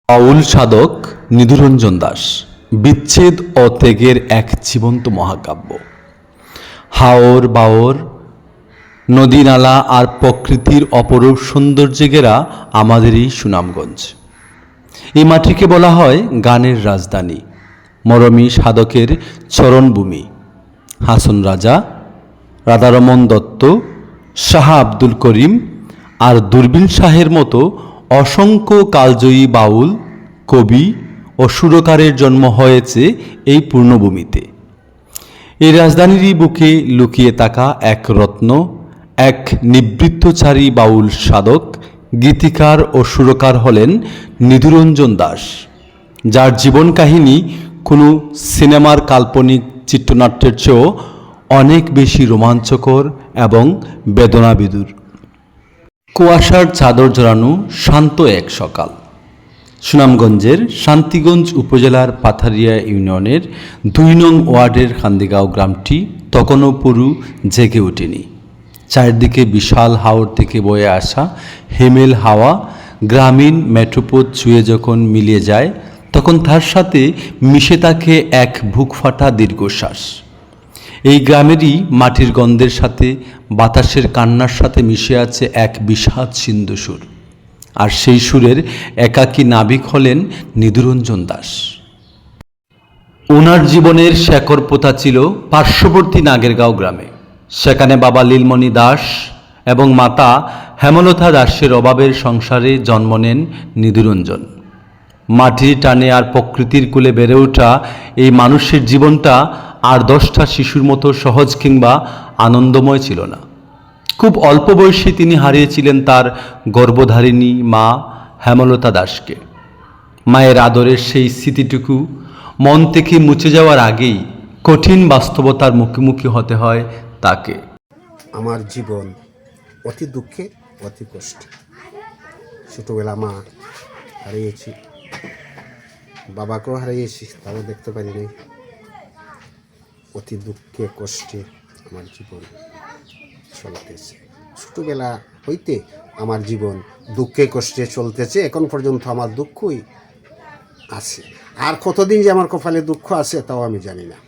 বাউল সাধক নিধুরঞ্জন দাস বিচ্ছেদ ও ত্যাগের এক জীবন্ত মহাকাব্য। হাওর বাওর, নদী নালা আর প্রকৃতির অপরূপ সৌন্দর্যে ঘেরা আমাদের এই সুনামগঞ্জ। এই মাটিকে বলা হয় গানের রাজধানী, মরমী সাধকের চরণভূমি। হাসন রাজা, রাধারমণ দত্ত, শাহ আব্দুল করিম আর দূরবীন শাহের মতো অসংখ্য কালজয়ী বাউল, কবি ও সুরকারের জন্ম হয়েছে এই পূর্ণভূমিতে। এই রাজধানীরই বুকে লুকিয়ে থাকা এক রত্ন, এক নিবৃত্তচারী বাউল সাধক, গীতিকার ও সুরকার হলেন নিধুরঞ্জন দাস, যার জীবন কাহিনী কোনো সিনেমার কাল্পনিক চিত্রনাট্যের চেয়েও অনেক বেশি রোমাঞ্চকর এবং বেদনাবিধুর। কুয়াশার চাদর জড়ানো শান্ত এক সকাল। সুনামগঞ্জের শান্তিগঞ্জ উপজেলার পাথারিয়া ইউনিয়নের ২ নং ওয়ার্ডের কান্দিগাঁও গ্রামটি তখনও পুরো জেগে ওঠেনি। চারদিকে বিশাল হাওর থেকে বয়ে আসা হিমেল হাওয়া গ্রামীণ মেট্রোপথ ছুঁয়ে যখন মিলিয়ে যায়, তখন তার সাথে মিশে থাকে এক বুক ফাটা দীর্ঘশ্বাস। এই গ্রামেরই মাটির গন্ধের সাথে বাতাসের কান্নার সাথে মিশে আছে এক বিষাদ সিন্ধু সুর, আর সেই সুরের একাকী নাবিক হলেন নিধুরঞ্জন দাস। ওনার জীবনের শেকড় পোতা ছিল পার্শ্ববর্তী নাগেরগাঁও গ্রামে। সেখানে বাবা লীলমণি দাস এবং মাতা হেমলতা দাসের অভাবের সংসারে জন্ম নেন নিধুরঞ্জন। মাটির টানে আর প্রকৃতির কোলে বেড়ে ওঠা এই মানুষের জীবনটা আর 10টা শিশুর মতো সহজ কিংবা আনন্দময় ছিল না। খুব অল্প বয়সে তিনি হারিয়েছিলেন তার গর্ভধারিণী মা হেমলতা দাসকে। মায়ের আদরের সেই স্মৃতিটুকু মন থেকে মুছে যাওয়ার আগেই কঠিন বাস্তবতার মুখোমুখি হতে হয় তাকে। আমার জীবন অতি দুঃখে, অতি কষ্টে। ছোটোবেলা মা হারিয়েছি, বাবাকেও হারিয়েছি, তাও দেখতে পারিনি। অতি দুঃখে কষ্টে আমার জীবন চলতেছে। ছোটোবেলা হইতে আমার জীবন দুঃখে কষ্টে চলতেছে, এখন পর্যন্ত আমার দুঃখই আছে। আর কতদিন যে আমার কপালে দুঃখ আছে তাও আমি জানি না,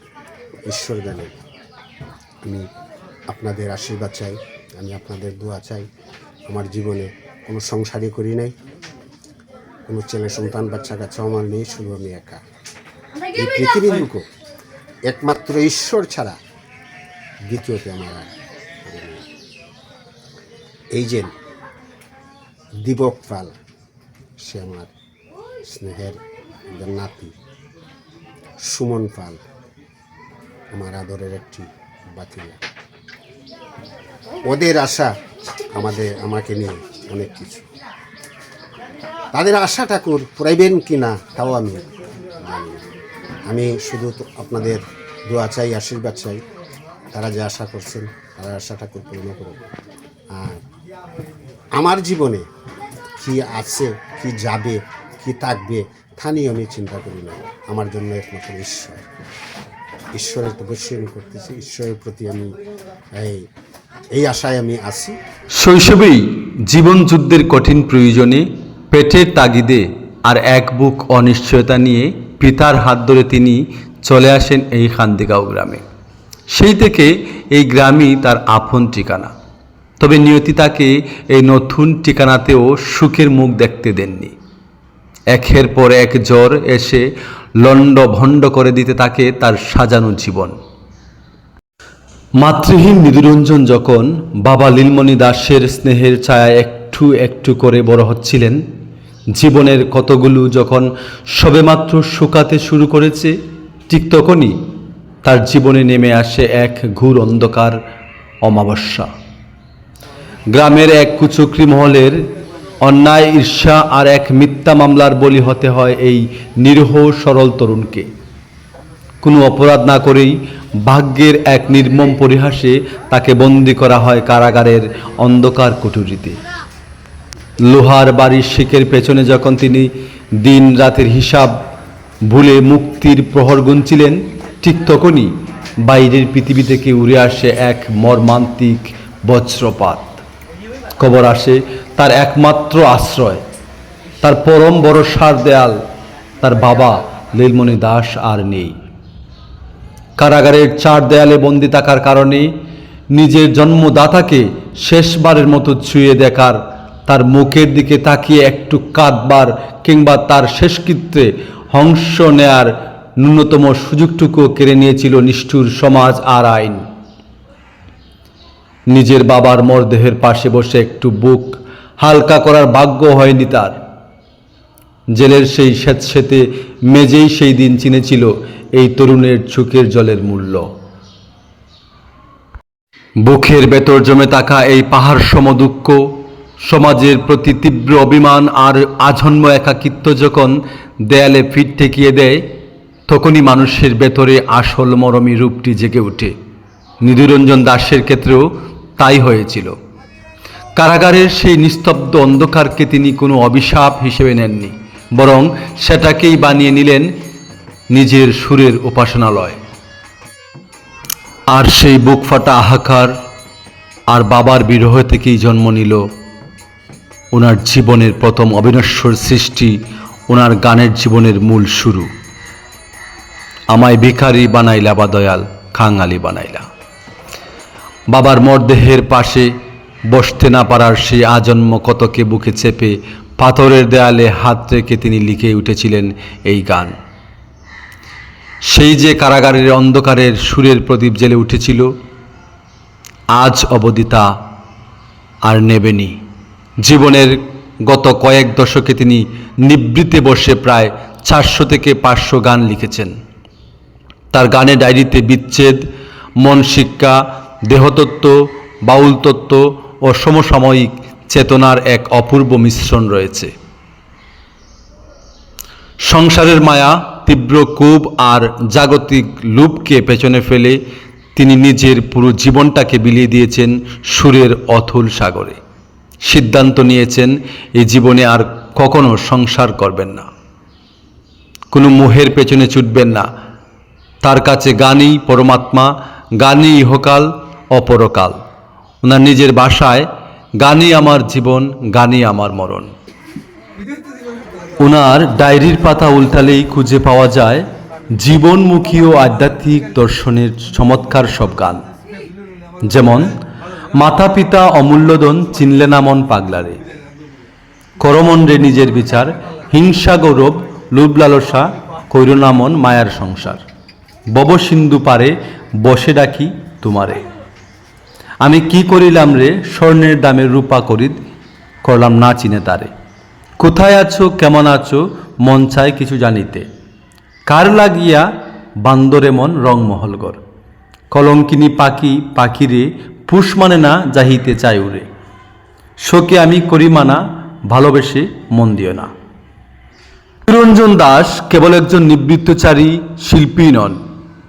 ঈশ্বর জানে। আমি আপনাদের আশীর্বাদ চাই, আমি আপনাদের দোয়া চাই। আমার জীবনে কোনো সংসারই করি নাই, কোনো ছেলে সন্তান বাচ্চা কাচ্চাও আমার নেই, শুধু আমি একা। এই পৃথিবীর লোক একমাত্র ঈশ্বর ছাড়া দ্বিতীয়তে আমার আর এই যে দিবক পাল, সে আমার স্নেহের নাতি। সুমন পাল আমার আদরের একটি বাতিলা। ওদের আশা আমাকে নিয়ে অনেক কিছু। তাদের আশা ঠাকুর পুরাইবেন কি না তাও আমি জানি না। আমি শুধু আপনাদের দোয়া চাই, আশীর্বাদ চাই। তারা যে আশা করছেন তারা আশা ঠাকুর পূর্ণ করুন। আর আমার জীবনে কি আছে, কি যাবে, কি থাকবে তা নিয়ে আমি চিন্তা করি না। আমার জন্য একমাত্র ঈশ্বরের তপস্যা আমি করতেছি। ঈশ্বরের প্রতি আমি এই আশায় আমি আছি। শৈশবেই জীবন যুদ্ধের কঠিন প্রয়োজনে, পেটের তাগিদে আর এক বুক অনিশ্চয়তা নিয়ে পিতার হাত ধরে তিনি চলে আসেন এই কান্দিগাঁও গ্রামে। সেই থেকে এই গ্রামই তার আপন ঠিকানা। তবে নিয়তি তাকে এই নতুন ঠিকানাতেও সুখের মুখ দেখতে দেননি। একের পর এক জ্বর এসে লণ্ডভণ্ড করে দিতে থাকে তার সাজানো জীবন। মাতৃহীন নিধুরঞ্জন যখন বাবা লীলমণি দাসের স্নেহের ছায়া একটু একটু করে বড় হচ্ছিলেন, জীবনের কতগুলো যখন সবেমাত্র শুকাতে শুরু করেছে, ঠিক তখনই তার জীবনে নেমে আসে এক ঘোর অন্ধকার অমাবস্যা। গ্রামের এক কুচক্রি মহলের অন্যায়, ঈর্ষা আর এক মিথ্যা মামলার বলি হতে হয় এই নিরীহ সরল তরুণকে। কোনো অপরাধ না করেই ভাগ্যের এক নির্মম পরিহাসে তাকে বন্দী করা হয় কারাগারের অন্ধকার কুঠুরিতে। লোহার বাড়ির শিকের পেছনে যখন তিনি দিন রাতের হিসাব ভুলে মুক্তির প্রহর গুনছিলেন, ঠিক তখনই বাইরের পৃথিবী থেকে উড়ে আসে এক মর্মান্তিক বজ্রপাত। খবর আসে তার একমাত্র আশ্রয় তার পরম ভরসার দেয়াল তার বাবা লীলমণি দাস আর নেই। কারাগারের 4 দেয়ালে বন্দি থাকার কারণে নিজের জন্মদাতাকে শেষবারের মতো ছুঁয়ে দেখার, তার মুখের দিকে তাকিয়ে একটু কাঁদবার কিংবা তার শেষকৃত্যে অংশ নেয়ার ন্যূনতম সুযোগটুকু কেড়ে নিয়েছিল নিষ্ঠুর সমাজ আর আইন। নিজের বাবার মরদেহের পাশে বসে একটু বুক হালকা করার ভাগ্য হয়নি তার। জেলের সেই স্যাঁতসেঁতে মেজেই সেই দিন চিনেছিল এই তরুণের চোখের জলের মূল্য। বুকের ভেতর জমে থাকা এই পাহাড় সম দুঃখ, সমাজের প্রতি তীব্র অভিমান আর আজন্ম একাকিত্ব যখন দেয়ালে পিঠ ঠেকিয়ে দেয়, তখনই মানুষের ভেতরে আসল মরমী রূপটি জেগে ওঠে। নিধুরঞ্জন দাসের ক্ষেত্রেও তাই হয়েছিল। কারাগারের সেই নিস্তব্ধ অন্ধকারকে তিনি কোনো অভিশাপ হিসেবে নেননি, বরং সেটাকেই বানিয়ে নিলেন নিজের সুরের উপাসনালয়। আর সেই বুক ফাটা হাহাকার আর বাবার বিরহ থেকেই জন্ম নিল ওনার জীবনের প্রথম অবিনশ্বর সৃষ্টি, ওনার গানের জীবনের মূল শুরু। আমায় ভিখারি বানাইলা বা দয়াল খাঙালি বানাইলা। বাবার মরদেহের পাশে বসতে না পারার সেই আজন্ম কতকে বুকে চেপে পাথরের দেয়ালে হাত রেখে তিনি লিখে উঠেছিলেন এই গান। সেই যে কারাগারের অন্ধকারের সুরের প্রদীপ জ্বেলে উঠেছিল, আজ অবধি তা আর নেবেনি। জীবনের গত কয়েক দশকে তিনি নিভৃতে বসে প্রায় 400 থেকে 500 গান লিখেছেন। তার গানে ডায়েরিতে বিচ্ছেদ, মন শিক্ষা, দেহতত্ত্ব, বাউল তত্ত্ব ও সমসাময়িক চেতনার এক অপূর্ব মিশ্রণ রয়েছে। সংসারের মায়া, তীব্র ক্ষোভ আর জাগতিক লোভকে পেছনে ফেলে তিনি নিজের পুরো জীবনটাকে বিলিয়ে দিয়েছেন সুরের অথল সাগরে। সিদ্ধান্ত নিয়েছেন এই জীবনে আর কখনো সংসার করবেন না, কোনো মোহের পেছনে ছুটবেন না। তার কাছে গানই পরমাত্মা, গানই ইহকাল অপরকাল। ওনার নিজের ভাষায় গানই আমার জীবন, গানই আমার মরণ। ওনার ডায়েরির পাতা উল্টালেই খুঁজে পাওয়া যায় জীবনমুখী ও আধ্যাত্মিক দর্শনের চমৎকার সব গান। যেমন মাতা পিতা অমূল্যদন চিনলে না মন পাগলারে, করমণ্ডে নিজের বিচার, হিংসা গৌরব লোভ লালসা কইর না মন মায়ার সংসার, ববসিন্ধু পারে বসে ডাকি তোমারে, আমি কি করিলাম রে স্বর্ণের দামের রূপা করিদ করলাম না চিনে তারে, কোথায় আছো কেমন আছো মন চায় কিছু জানিতে, কার লাগিয়া বান্দরে মন রং মহলগর, কলঙ্কিনী পাখি পাখিরে পুষ মানে না যাহিতে চাই উড়ে, শোকে আমি করি মানা ভালোবেসে মন দিও না। নিরঞ্জন দাস কেবল একজন নিবৃত্তচারী শিল্পী নন,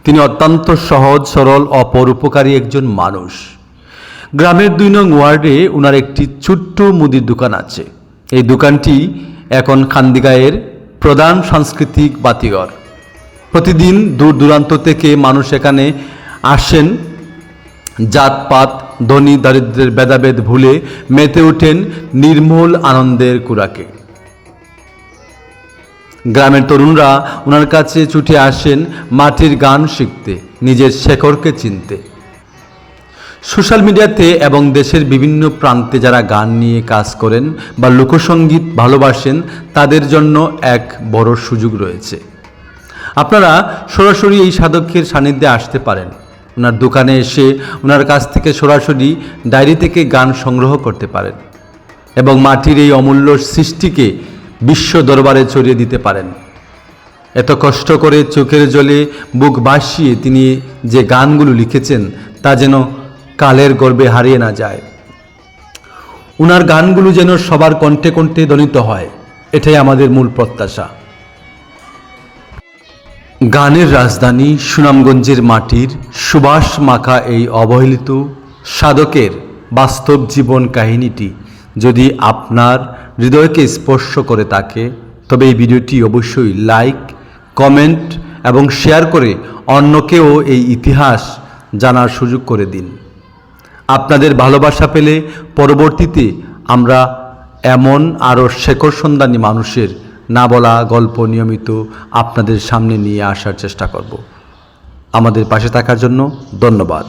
তিনি অত্যন্ত সহজ সরল অপরোপকারী একজন মানুষ। গ্রামের 2 নং ওয়ার্ডে ওনার একটি ছোট্ট মুদির দোকান আছে। এই দোকানটি এখন খান্দিগাঁয়ের প্রধান সাংস্কৃতিক বাতিঘর। প্রতিদিন দূর দূরান্ত থেকে মানুষ এখানে আসেন, জাতপাত ধনী দারিদ্রের ভেদাভেদ ভুলে মেতে ওঠেন নির্মল আনন্দের কুড়াকে। গ্রামের তরুণরা ওনার কাছে ছুটে আসেন মাটির গান শিখতে, নিজের শেকড়কে চিনতে। সোশ্যাল মিডিয়াতে এবং দেশের বিভিন্ন প্রান্তে যারা গান নিয়ে কাজ করেন বা লোকসঙ্গীত ভালোবাসেন, তাদের জন্য এক বড় সুযোগ রয়েছে। আপনারা সরাসরি এই সাধকের সান্নিধ্যে আসতে পারেন। ওনার দোকানে এসে ওনার কাছ থেকে সরাসরি ডায়েরি থেকে গান সংগ্রহ করতে পারেন এবং মাটির এই অমূল্য সৃষ্টিকে বিশ্ব দরবারে ছড়িয়ে দিতে পারেন। এত কষ্ট করে চোখের জলে বুক ভাসিয়ে তিনি যে গানগুলো লিখেছেন তা যেন কালের গর্বে হারিয়ে না যায়। ওনার গানগুলো যেন সবার কণ্ঠে কণ্ঠে ধ্বনিত হয়, এটাই আমাদের মূল প্রত্যাশা। গানের রাজধানী সুনামগঞ্জের মাটির সুবাস মাখা এই অবহেলিত সাধকের বাস্তব জীবন কাহিনীটি যদি আপনার হৃদয়কে স্পর্শ করে থাকে, তবে এই ভিডিওটি অবশ্যই লাইক, কমেন্ট এবং শেয়ার করে অন্যকেও এই ইতিহাস জানার সুযোগ করে দিন। আপনাদের ভালোবাসা পেলে পরবর্তীতে আমরা এমন আরও শেকড় সন্ধানী মানুষের না বলা গল্প নিয়মিত আপনাদের সামনে নিয়ে আসার চেষ্টা করব। আমাদের পাশে থাকার জন্য ধন্যবাদ।